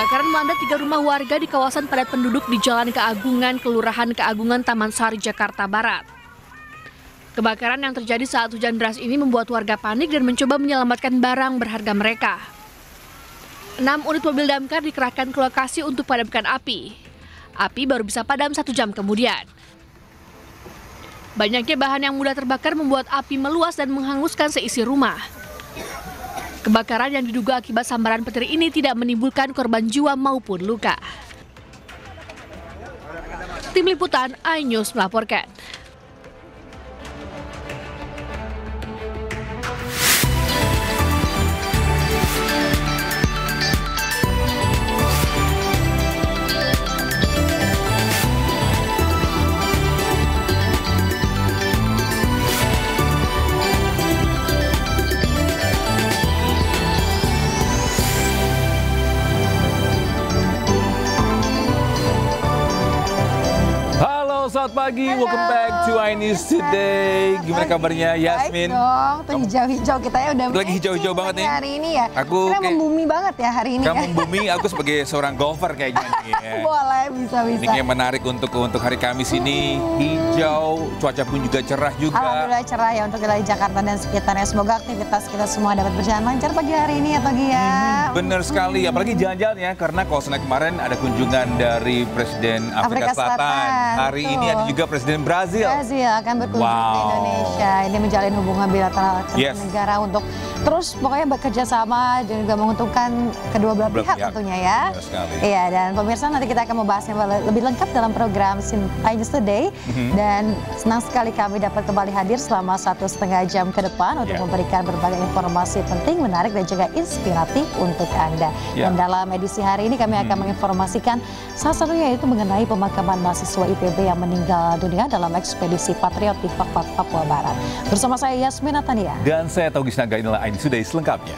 Kebakaran melanda 3 rumah warga di kawasan padat penduduk di Jalan Keagungan, Kelurahan Keagungan, Taman Sari, Jakarta Barat. Kebakaran yang terjadi saat hujan deras ini membuat warga panik dan mencoba menyelamatkan barang berharga mereka. 6 unit mobil damkar dikerahkan ke lokasi untuk padamkan api. Api baru bisa padam 1 jam kemudian. Banyaknya bahan yang mudah terbakar membuat api meluas dan menghanguskan seisi rumah. Kebakaran yang diduga akibat sambaran petir ini tidak menimbulkan korban jiwa maupun luka. Tim Liputan iNews melaporkan. Selamat pagi, welcome back to iNews Today. Gimana kabarnya Yasmin? Baik dong, tuh hijau-hijau kita ya udah lagi hijau-hijau banget nih hari ini ya. Aku kita membumi banget ya hari ini. Kamu membumi, aku sebagai seorang golfer kayaknya nih. Ya. Boleh, bisa. Ini kayak menarik untuk hari Kamis ini. Hijau, cuaca pun juga cerah juga. Alhamdulillah cerah ya untuk wilayah Jakarta dan sekitarnya. Semoga aktivitas kita semua dapat berjalan lancar pagi hari ini ya Togi ya. Bener sekali, apalagi jalan-jalan ya. Karena kalau selain kemarin ada kunjungan dari Presiden Afrika Selatan. Hari ini ada juga Presiden Brazil akan berkunjung ke Indonesia. Ini menjalin hubungan bilateral negara untuk terus pokoknya bekerja sama dan juga menguntungkan kedua belah pihak tentunya ya. Iya, dan pemirsa nanti kita akan membahasnya lebih lengkap dalam program iNews Today. Dan senang sekali kami dapat kembali hadir selama 1,5 jam ke depan untuk memberikan berbagai informasi penting, menarik dan juga inspiratif untuk Anda. Dan dalam edisi hari ini kami akan menginformasikan salah satunya yaitu mengenai pemakaman mahasiswa IPB yang meninggal dunia dalam ekspedisi Patriot di Fakfak, Papua Barat. Bersama saya Yasmin Natania. Dan saya Togi Sinaga, inilah iNews Today selengkapnya.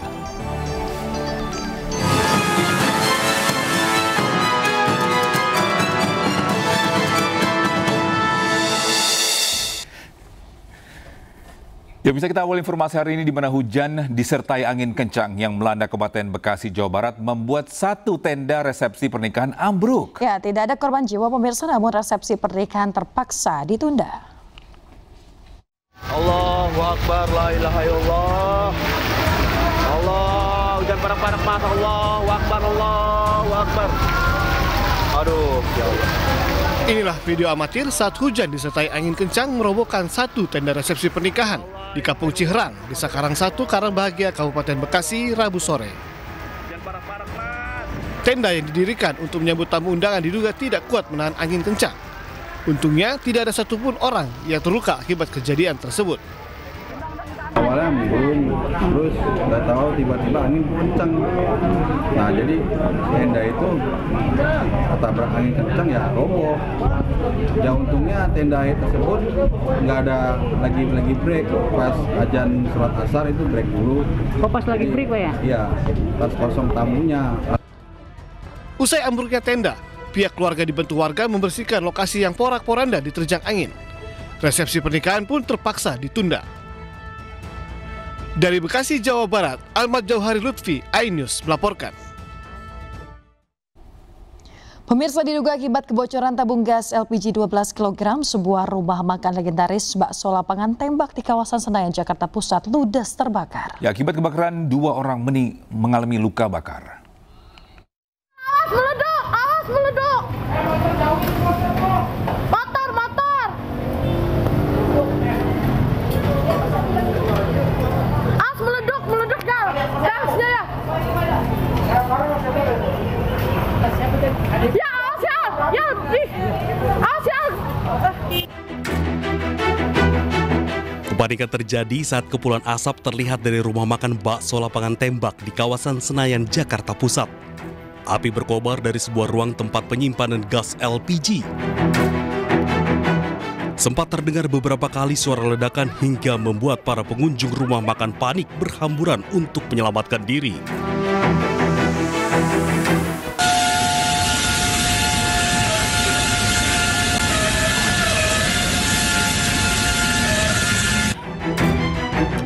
Ya, bisa kita awal informasi hari ini di mana hujan disertai angin kencang yang melanda Kabupaten Bekasi, Jawa Barat membuat 1 tenda resepsi pernikahan ambruk. Ya, tidak ada korban jiwa pemirsa, namun resepsi pernikahan terpaksa ditunda. Allahu Akbar, la ilaha illallah. Allah, hujan parak-parak mas, Allahu Akbar, Allahu Akbar. Aduh, ya Allah. Inilah video amatir saat hujan disertai angin kencang merobohkan 1 tenda resepsi pernikahan di Kampung Ciherang, Desa Karang 1, Karangbahagia, Kabupaten Bekasi, Rabu sore. Tenda yang didirikan untuk menyambut tamu undangan diduga tidak kuat menahan angin kencang. Untungnya tidak ada satupun orang yang terluka akibat kejadian tersebut. Awalnya mendung, terus nggak tahu tiba-tiba angin kencang. Nah jadi tenda itu ketabrak angin kencang ya roboh. Ya untungnya tenda tersebut nggak ada lagi break. Pas ajan sholat asar itu break dulu. Oh pas lagi break Pak ya? Iya, pas kosong tamunya. Usai ambruknya tenda, pihak keluarga dibantu warga membersihkan lokasi yang porak-poranda diterjang angin. Resepsi pernikahan pun terpaksa ditunda. Dari Bekasi, Jawa Barat, Ahmad Jauhari Lutfi, iNews melaporkan. Pemirsa, diduga akibat kebocoran tabung gas LPG 12 kg, sebuah rumah makan legendaris bakso lapangan tembak di kawasan Senayan, Jakarta Pusat ludes terbakar. Ya, akibat kebakaran 2 orang mengalami luka bakar. Awas meleduk, awas meleduk. Motor. Awas meleduk gasnya ya. Ya, awas ya. Ya, awas ya. Kepanikan terjadi saat kepulan asap terlihat dari rumah makan bakso lapangan tembak di kawasan Senayan, Jakarta Pusat. Api berkobar dari sebuah ruang tempat penyimpanan gas LPG. Sempat terdengar beberapa kali suara ledakan hingga membuat para pengunjung rumah makan panik berhamburan untuk menyelamatkan diri.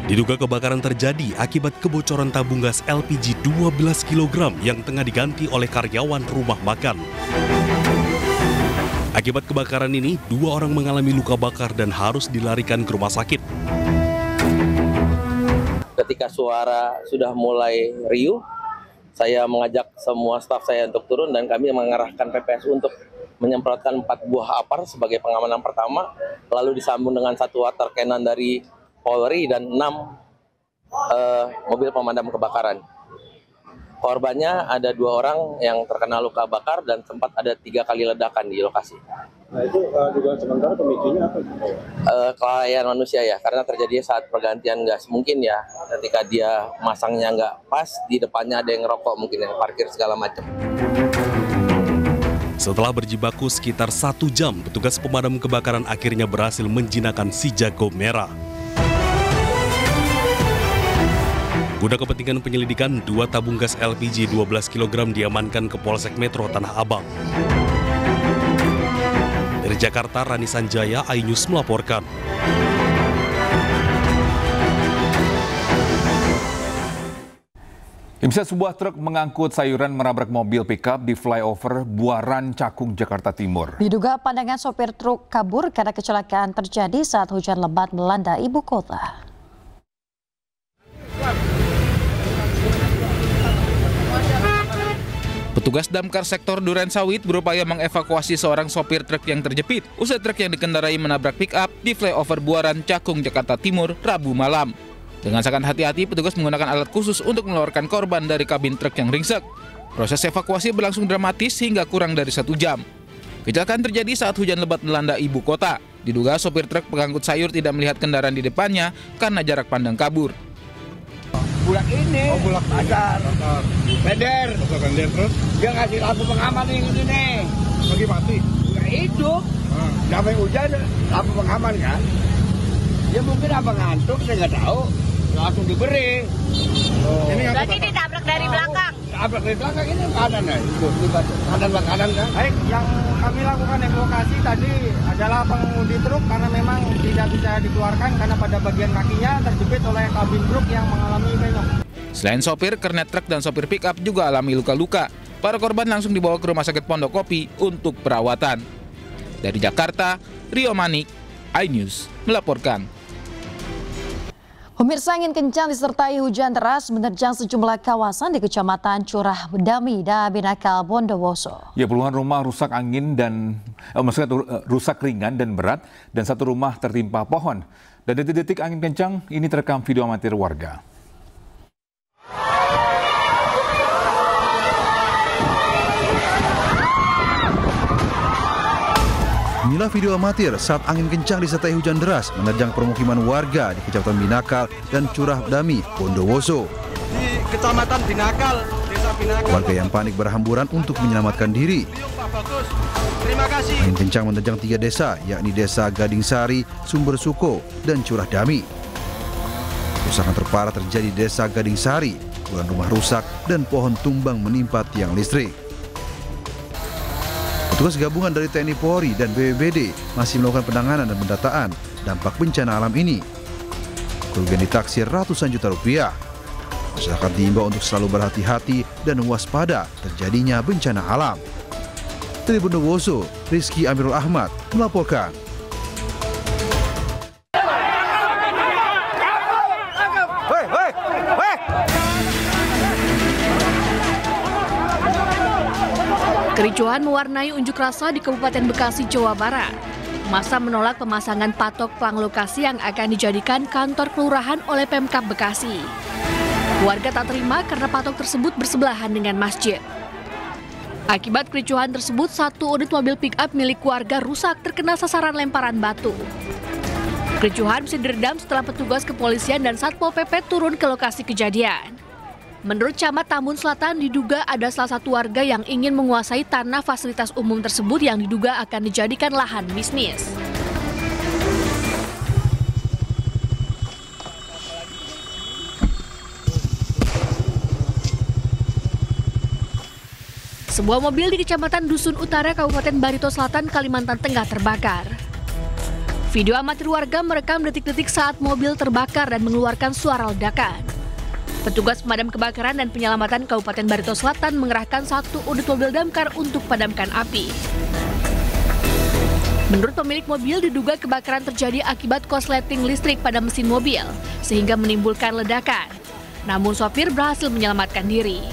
Diduga kebakaran terjadi akibat kebocoran tabung gas LPG 12 kg yang tengah diganti oleh karyawan rumah makan. Akibat kebakaran ini, 2 orang mengalami luka bakar dan harus dilarikan ke rumah sakit. Ketika suara sudah mulai riuh, saya mengajak semua staf saya untuk turun dan kami mengarahkan PPSU untuk menyemprotkan 4 buah APAR sebagai pengamanan pertama, lalu disambung dengan 1 water cannon dari Polri dan 6 mobil pemadam kebakaran. Korbannya ada 2 orang yang terkena luka bakar dan sempat ada 3 kali ledakan di lokasi. Nah itu juga sementara pemicunya apa? Kelalaian manusia ya, karena terjadi saat pergantian gas. Mungkin ya ketika dia masangnya nggak pas, di depannya ada yang rokok mungkin, yang parkir segala macam. Setelah berjibaku sekitar 1 jam, petugas pemadam kebakaran akhirnya berhasil menjinakkan si jago merah. Guna kepentingan penyelidikan, 2 tabung gas LPG 12 kg diamankan ke Polsek Metro Tanah Abang. Dari Jakarta, Rani Sanjaya, iNews melaporkan. Pemirsa, sebuah truk mengangkut sayuran menabrak mobil pickup di flyover Buaran, Cakung, Jakarta Timur. Diduga pandangan sopir truk kabur karena kecelakaan terjadi saat hujan lebat melanda ibu kota. Petugas damkar sektor Durensawit berupaya mengevakuasi seorang sopir truk yang terjepit usai truk yang dikendarai menabrak pick-up di flyover Buaran, Cakung, Jakarta Timur, Rabu malam. Dengan sangat hati-hati, petugas menggunakan alat khusus untuk mengeluarkan korban dari kabin truk yang ringsek. Proses evakuasi berlangsung dramatis hingga kurang dari 1 jam. Kecelakaan terjadi saat hujan lebat melanda ibu kota. Diduga sopir truk pengangkut sayur tidak melihat kendaraan di depannya karena jarak pandang kabur. Bulak ini, bulak pasar, bender terus dia ngasih lampu pengaman yang ini nih, lagi mati, nggak hidup, sampai hujan lampu pengaman kan, dia mungkin apa ngantuk, saya nggak tahu, langsung diberi. Jadi ditabrak dari belakang? Tabrak dari belakang ini kanan ya, kanan kan. Baik, yang kami lakukan evakuasi tadi adalah pengemudi truk karena memang tidak bisa dikeluarkan karena pada bagian kakinya terjepit oleh kabin truk yang mengalami penyok. Selain sopir, kernet truk dan sopir pickup juga alami luka-luka. Para korban langsung dibawa ke Rumah Sakit Pondokopi untuk perawatan. Dari Jakarta, Rio Manik, iNews melaporkan. Pemirsa, angin kencang disertai hujan deras menerjang sejumlah kawasan di Kecamatan Curah Dami dan Binakal, Bondowoso. Ya, puluhan rumah rusak angin dan rusak ringan dan berat, dan 1 rumah tertimpa pohon. Dan detik-detik angin kencang ini terekam video amatir warga. Inilah video amatir saat angin kencang disertai hujan deras menerjang permukiman warga di Kecamatan Binakal dan Curah Dami, Bondowoso. Di Kecamatan Binakal, Desa Binakal. Warga yang panik berhamburan untuk menyelamatkan diri. Terima kasih. Angin kencang menerjang 3 desa, yakni Desa Gading Sari, Sumber Suko, dan Curah Dami. Kerusakan terparah terjadi di Desa Gading Sari, puluhan rumah rusak dan pohon tumbang menimpa tiang listrik. Petugas gabungan dari TNI Polri dan BPBD masih melakukan penanganan dan pendataan dampak bencana alam ini. Kerugian ditaksir ratusan juta rupiah. Masyarakat diimbau untuk selalu berhati-hati dan waspada terjadinya bencana alam. Dari Bondowoso, Rizky Amirul Ahmad melaporkan. Kericuhan mewarnai unjuk rasa di Kabupaten Bekasi, Jawa Barat. Massa menolak pemasangan patok plang lokasi yang akan dijadikan kantor kelurahan oleh Pemkab Bekasi. Warga tak terima karena patok tersebut bersebelahan dengan masjid. Akibat kericuhan tersebut, 1 unit mobil pick-up milik warga rusak terkena sasaran lemparan batu. Kericuhan bisa diredam setelah petugas kepolisian dan Satpol PP turun ke lokasi kejadian. Menurut Camat Tambun Selatan, diduga ada salah satu warga yang ingin menguasai tanah fasilitas umum tersebut yang diduga akan dijadikan lahan bisnis. Sebuah mobil di Kecamatan Dusun Utara, Kabupaten Barito Selatan, Kalimantan Tengah terbakar. Video amatir warga merekam detik-detik saat mobil terbakar dan mengeluarkan suara ledakan. Petugas pemadam kebakaran dan penyelamatan Kabupaten Barito Selatan mengerahkan 1 unit mobil damkar untuk padamkan api. Menurut pemilik mobil, diduga kebakaran terjadi akibat korsleting listrik pada mesin mobil, sehingga menimbulkan ledakan. Namun sopir berhasil menyelamatkan diri.